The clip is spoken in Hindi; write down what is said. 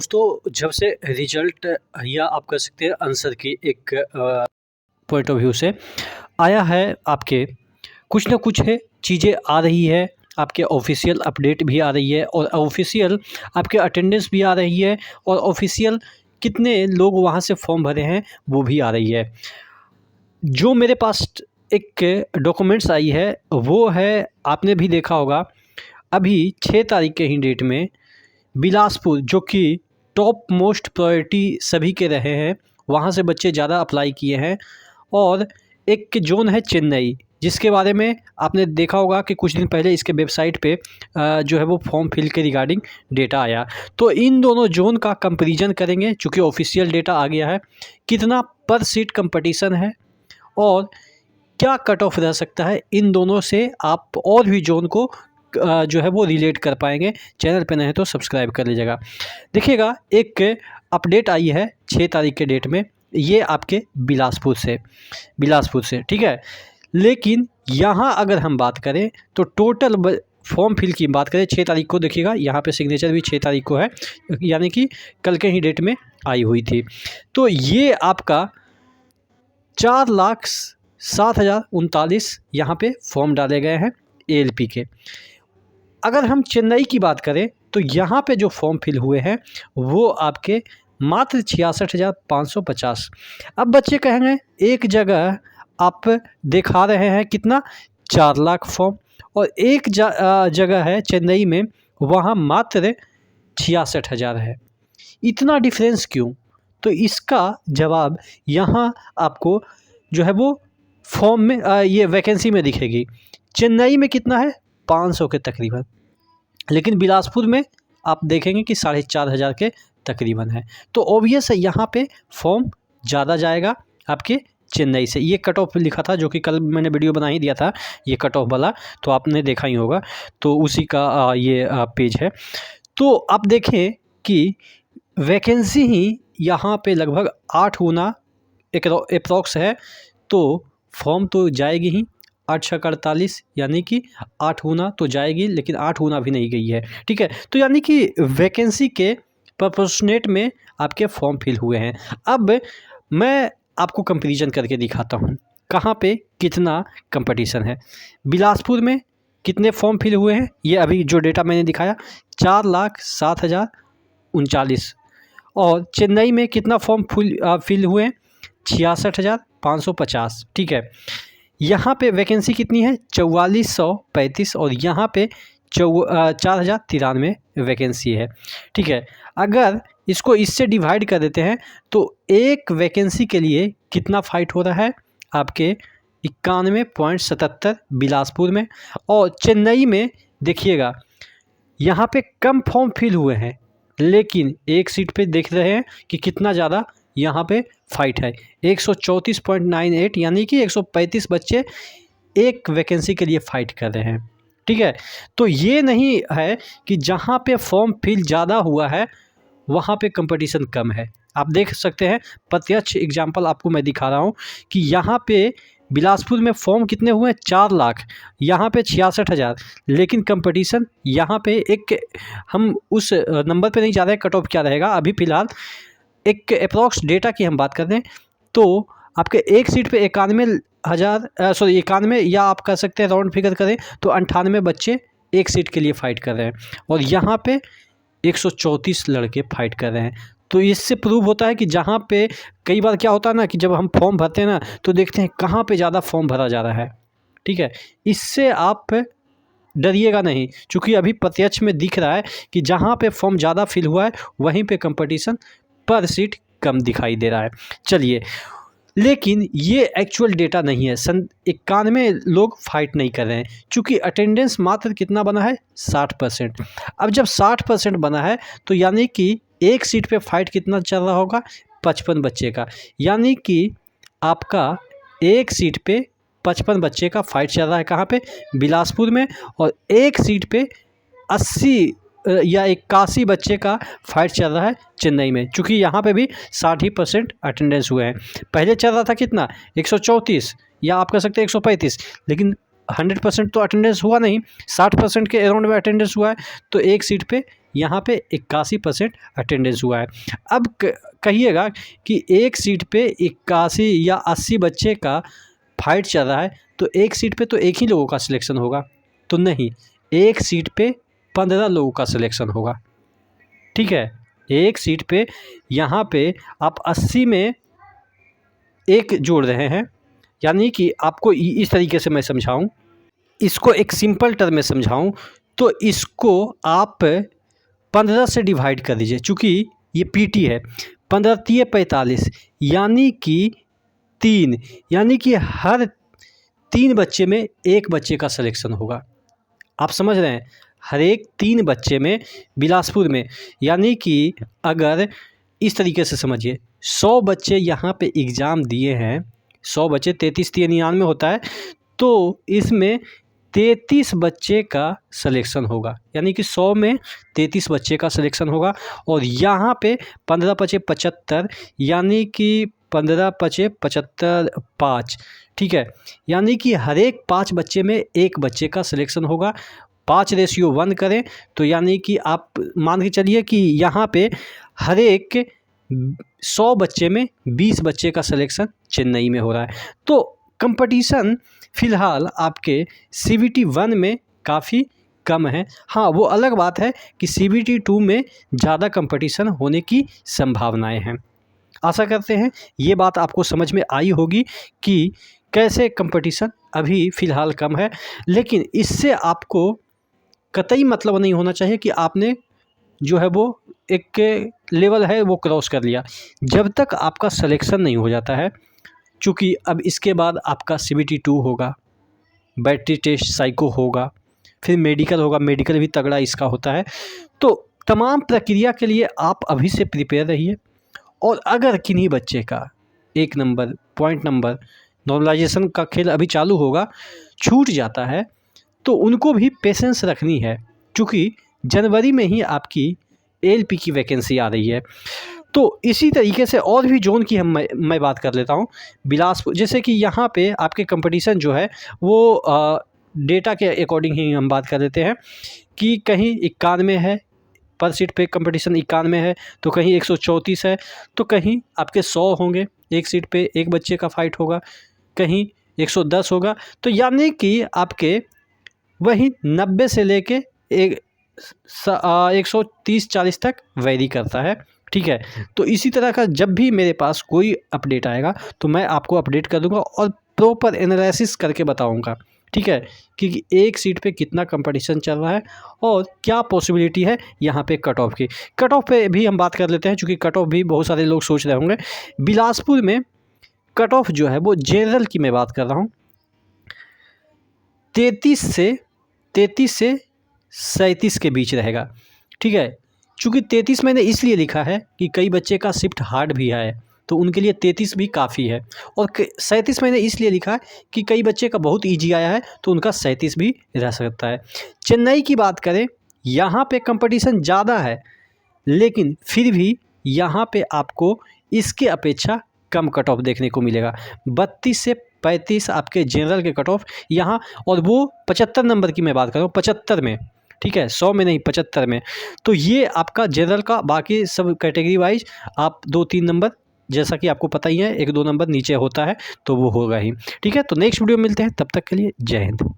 दोस्तों, जब से रिजल्ट या आप कह सकते हैं आंसर की एक पॉइंट ऑफ व्यू से आया है, आपके कुछ ना कुछ है चीज़ें आ रही है, आपके ऑफिशियल अपडेट भी आ रही है और ऑफिशियल आपके अटेंडेंस भी आ रही है और ऑफिशियल कितने लोग वहाँ से फॉर्म भरे हैं वो भी आ रही है। जो मेरे पास एक डॉक्यूमेंट्स आई है वो है, आपने भी देखा होगा, अभी 6 तारीख के ही डेट में बिलासपुर, जो कि टॉप मोस्ट प्रायोरिटी सभी के रहे हैं, वहाँ से बच्चे ज़्यादा अप्लाई किए हैं। और एक जोन है चेन्नई, जिसके बारे में आपने देखा होगा कि कुछ दिन पहले इसके वेबसाइट पे जो है वो फॉर्म फिल के रिगार्डिंग डेटा आया। तो इन दोनों जोन का कंपैरिजन करेंगे, चूँकि ऑफिशियल डेटा आ गया है, कितना पर सीट कंपटीशन है और क्या कट ऑफ रह सकता है। इन दोनों से आप और भी जोन को जो है वो रिलेट कर पाएंगे। चैनल पे नए हैं तो सब्सक्राइब कर लीजिएगा। देखिएगा, एक अपडेट आई है 6 तारीख के डेट में, ये आपके बिलासपुर से ठीक है। लेकिन यहाँ अगर हम बात करें तो टोटल फॉर्म फिल की बात करें 6 तारीख को, देखिएगा यहाँ पे सिग्नेचर भी 6 तारीख को है, यानी कि कल के ही डेट में आई हुई थी। तो ये आपका 4,07,039 यहाँ पे फॉर्म डाले गए हैं ALP के। अगर हम चेन्नई की बात करें तो यहाँ पे जो फॉर्म फिल हुए हैं वो आपके मात्र 66,550। अब बच्चे कहेंगे एक जगह आप दिखा रहे हैं कितना, 4 लाख फॉर्म, और एक जगह है चेन्नई में वहाँ मात्र 66,000 है, इतना डिफरेंस क्यों? तो इसका जवाब यहाँ आपको जो है वो फॉर्म में ये वैकेंसी में दिखेगी। चेन्नई में कितना है, 500 के तकरीबन, लेकिन बिलासपुर में आप देखेंगे कि 4,500 के तकरीबन है। तो ऑब्वियस है यहाँ पे फॉर्म ज़्यादा जाएगा आपके चेन्नई से। ये कट ऑफ लिखा था, जो कि कल मैंने वीडियो बना ही दिया था, ये कट ऑफ वाला, तो आपने देखा ही होगा, तो उसी का ये पेज है। तो आप देखें कि वैकेंसी ही यहाँ पे लगभग 8 गुना अप्रॉक्स है, तो फॉर्म तो जाएगी ही 8×48, यानी कि 8 गुना तो जाएगी, लेकिन 8 गुना भी नहीं गई है, ठीक है। तो यानी कि वैकेंसी के प्रोपोर्शनेट में आपके फॉर्म फिल हुए हैं। अब मैं आपको कंपैरिजन करके दिखाता हूँ कहाँ पे कितना कंपटीशन है। बिलासपुर में कितने फॉर्म फिल हुए हैं, ये अभी जो डेटा मैंने दिखाया 4,07,039, और चेन्नई में कितना फॉर्म फिल हुए हैं, 66,550, ठीक है। यहाँ पे वैकेंसी कितनी है, 4,435, और यहाँ पे 4,093 वैकेंसी है, ठीक है। अगर इसको इससे डिवाइड कर देते हैं तो एक वैकेंसी के लिए कितना फाइट हो रहा है, आपके 91.77 बिलासपुर में, और चेन्नई में देखिएगा यहाँ पे कम फॉर्म फिल हुए हैं, लेकिन एक सीट पे देख रहे हैं कि कितना ज़्यादा यहाँ पे फाइट है, 134.98, यानी कि 135 बच्चे एक वैकेंसी के लिए फाइट कर रहे हैं, ठीक है। तो ये नहीं है कि जहाँ पे फॉर्म फिल ज़्यादा हुआ है वहाँ पे कंपटीशन कम है। आप देख सकते हैं, प्रत्यक्ष एग्जांपल आपको मैं दिखा रहा हूँ कि यहाँ पे बिलासपुर में फॉर्म कितने हुए हैं, 4 लाख, यहाँ पे 66,000, लेकिन कंपटीशन यहाँ पे एक, हम उस नंबर पे नहीं जा रहे, कट ऑफ क्या रहेगा अभी फ़िलहाल, एक अप्रॉक्स डेटा की हम बात करते हैं तो आपके एक सीट पे 91,000 या आप कह सकते हैं राउंड फिगर करें तो 98 बच्चे एक सीट के लिए फ़ाइट कर रहे हैं, और यहाँ पे 134 लड़के फाइट कर रहे हैं। तो इससे प्रूव होता है कि जहाँ पे कई बार क्या होता है ना, कि जब हम फॉर्म भरते हैं ना तो देखते हैं कहाँ पे ज़्यादा फॉर्म भरा जा रहा है, ठीक है। इससे आप डरिएगा नहीं, क्योंकि अभी प्रत्यक्ष में दिख रहा है कि जहाँ पे फॉर्म ज़्यादा फिल हुआ है वहीं पे कंपटीशन पर सीट कम दिखाई दे रहा है। चलिए, लेकिन ये एक्चुअल डेटा नहीं है, 91 लोग फाइट नहीं कर रहे हैं, क्योंकि अटेंडेंस मात्र कितना बना है, 60%। अब जब 60% बना है तो यानी कि एक सीट पे फाइट कितना चल रहा होगा, 55 बच्चे का, यानी कि आपका एक सीट पे 55 बच्चे का फाइट चल रहा है, कहाँ पे, बिलासपुर में, और एक सीट पे 80 या 81 बच्चे का फाइट चल रहा है चेन्नई में, चूँकि यहाँ पे भी 60% अटेंडेंस हुए हैं। पहले चल रहा था कितना, 134, या आप कह सकते हैं 135, लेकिन 100% तो अटेंडेंस हुआ नहीं, 60% के अराउंड में अटेंडेंस हुआ है, तो एक सीट पे यहाँ पे 81% अटेंडेंस हुआ है। अब कहिएगा कि एक सीट पे 81 या 80 बच्चे का फाइट चल रहा है, तो एक सीट पे तो एक ही लोगों का सिलेक्शन होगा, तो नहीं, एक सीट पे 15 लोगों का सिलेक्शन होगा। ठीक है, एक सीट पे यहाँ पे आप 80 में एक जोड़ रहे हैं, यानी कि आपको इस तरीके से मैं समझाऊं, इसको एक सिंपल टर्म में समझाऊं तो इसको आप 15 से डिवाइड कर दीजिए, चूँकि ये पीटी है, 15 तिये 45, यानी कि 3, यानी कि हर 3 बच्चे में एक बच्चे का सिलेक्शन होगा। आप समझ रहे हैं, हर एक 3 बच्चे में बिलासपुर में, यानी कि अगर इस तरीके से समझिए, 100 बच्चे यहाँ पे एग्ज़ाम दिए हैं, 100 बच्चे 33 3 99 होता है, तो इसमें 33 बच्चे का सिलेक्शन होगा, यानी कि 100 में 33 बच्चे का सिलेक्शन होगा। और यहाँ पे 15 पचे 75, यानी कि 15 पचे 75 5, ठीक है, यानी कि हर एक 5 बच्चे में एक बच्चे का सिलेक्शन होगा। 5:1 करें तो यानी कि आप मान के चलिए कि यहाँ पे हर एक 100 बच्चे में 20 बच्चे का सिलेक्शन चेन्नई में हो रहा है। तो कंपटीशन फ़िलहाल आपके CBT 1 में काफ़ी कम है। हाँ, वो अलग बात है कि CBT 2 में ज़्यादा कंपटीशन होने की संभावनाएं हैं। आशा करते हैं ये बात आपको समझ में आई होगी कि कैसे कंपटीशन अभी फ़िलहाल कम है, लेकिन इससे आपको कतई मतलब नहीं होना चाहिए कि आपने जो है वो एक लेवल है वो क्रॉस कर लिया। जब तक आपका सिलेक्शन नहीं हो जाता है, चूँकि अब इसके बाद आपका CBT 2 होगा, बैटरी टेस्ट साइको होगा, फिर मेडिकल होगा, मेडिकल भी तगड़ा इसका होता है। तो तमाम प्रक्रिया के लिए आप अभी से प्रिपेयर रहिए। और अगर किन्हीं बच्चे का 1 नंबर, पॉइंट नंबर, नॉर्मलाइजेशन का खेल अभी चालू होगा, छूट जाता है, तो उनको भी पेशेंस रखनी है, क्योंकि जनवरी में ही आपकी ALP की वैकेंसी आ रही है। तो इसी तरीके से और भी जोन की मैं बात कर लेता हूँ। बिलासपुर, जैसे कि यहाँ पे आपके कंपटीशन जो है वो डेटा के अकॉर्डिंग ही हम बात कर लेते हैं कि कहीं 91 है पर सीट पे, कंपटीशन 91 है, तो कहीं 134 है, तो कहीं आपके 100 होंगे, एक सीट पे एक बच्चे का फाइट होगा, कहीं 110 होगा। तो यानी कि आपके वही 90 से लेके 130-40 तक वेरी करता है। ठीक है, तो इसी तरह का जब भी मेरे पास कोई अपडेट आएगा तो मैं आपको अपडेट कर दूंगा और प्रॉपर एनालिसिस करके बताऊंगा। ठीक है, कि एक सीट पे कितना कंपटीशन चल रहा है और क्या पॉसिबिलिटी है यहाँ पे कट ऑफ की। कट ऑफ पे भी हम बात कर लेते हैं, क्योंकि कट ऑफ भी बहुत सारे लोग सोच रहे होंगे। बिलासपुर में कट ऑफ जो है वो जनरल की मैं बात कर रहा हूँ, 33 से 37 के बीच रहेगा। ठीक है, चूँकि 33 मैंने इसलिए लिखा है कि कई बच्चे का शिफ्ट हार्ड भी है, तो उनके लिए 33 भी काफ़ी है। और 37 मैंने इसलिए लिखा है कि कई बच्चे का बहुत ईजी आया है, तो उनका 37 भी रह सकता है। चेन्नई की बात करें, यहाँ पे कंपटीशन ज़्यादा है, लेकिन फिर भी यहाँ पे आपको इसके अपेक्षा कम कट ऑफ देखने को मिलेगा। 32 से 35 आपके जनरल के कट ऑफ यहाँ, और वो 75 नंबर की मैं बात कर रहा हूँ, 75 में। ठीक है, 100 में नहीं, 75 में। तो ये आपका जनरल का, बाकी सब कैटेगरी वाइज आप 2-3 नंबर, जैसा कि आपको पता ही है, 1-2 नंबर नीचे होता है, तो वो होगा ही। ठीक है, तो नेक्स्ट वीडियो में मिलते हैं, तब तक के लिए जय हिंद।